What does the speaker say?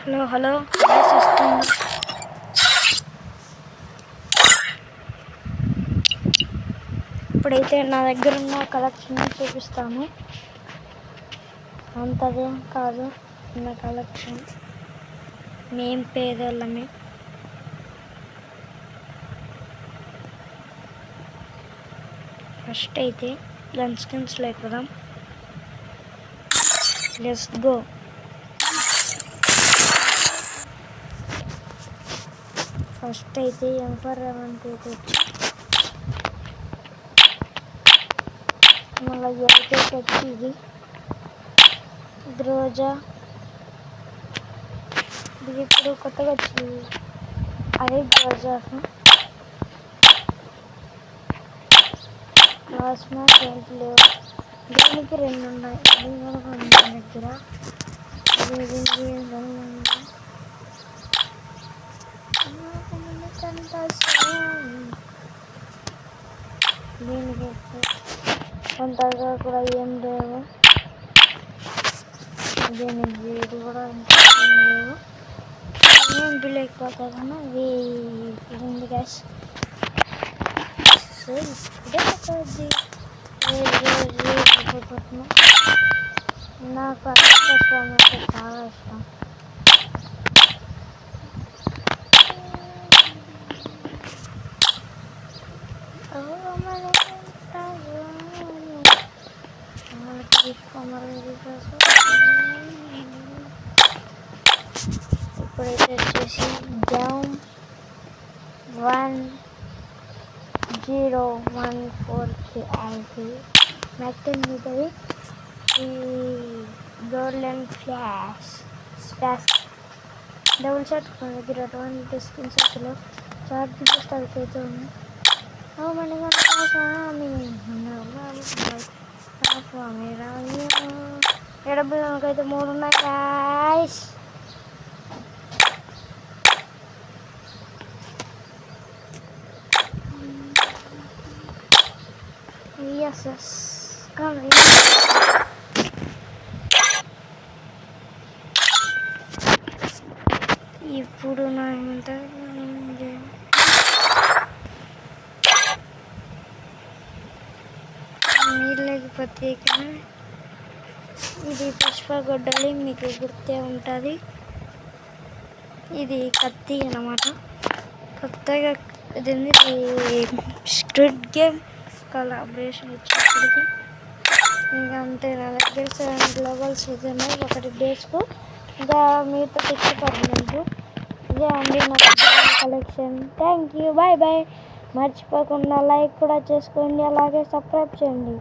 Hello hello voice వస్తుందా? ఇప్పుడైతే నా దగ్గర ఉన్న కలెక్షన్ చూపిస్తాను. అంతదేం కాదు నా కలెక్షన్. మేం పేదోళ్ళమే. ఫస్ట్ అయితే గన్ స్కిన్స్ లేకుదాం. Let's go. ఫస్ట్ అయితే M4A1 తెచ్చి మళ్ళీ ఎయిటేకి వచ్చి ఇది గ్రోజా, ఇది ఇప్పుడు కొత్తగా వచ్చింది అదే గ్రోజా. కాస్మా ఏంటి లేవు, దీనికి 2 ఉన్నాయి. అది కనుక ఉంది నా దగ్గర. దీనికి అంతగా కూడా ఏం లేవు. దీనికి ఇది కూడా ఏం లేవు. ఏం బిలేకపోతుందన్నా ఇది ఉంది గ్యాస్. సో ఇప్పుడే అవుతుంది. నాకు అస్వామి అంటే చాలా ఇష్టం. ఇప్పుడైతే వచ్చేసి జామ్ 1014కి అయితే మ్యాక్టెన్ మీదవి ఈ గోల్డెన్ ఫ్లాష్ డబుల్ షాట్ మన దగ్గర 20 స్కిన్స్ అసలు చార్జ్ స్టార్ట్ అయితే ఉంది. స్వామి ఎడబులకైతే 3 ఉన్నాయి గాయ్స్. ఎస్ కానీ ఇప్పుడు నా మీరు లేకపోతే ఇది పుష్పగొడ్డలి మీకు గుర్తే ఉంటుంది. ఇది కత్తి అన్నమాట. కొత్తగా ఇది స్క్విడ్ గేమ్ కొలాబరేషన్ ఇచ్చినప్పటికి ఇంకా అంతే. నా దగ్గర 7 గ్లోబల్స్ ఇది ఉన్నాయి, 1 డేస్కు. ఇంకా మీతో 6 పర్మనెంట్. ఇదే అండి నా దగ్గర collection. Thank you, bye bye. మర్చిపోకుండా లైక్ కూడా చేసుకోండి, అలాగే సబ్స్క్రైబ్ చేయండి.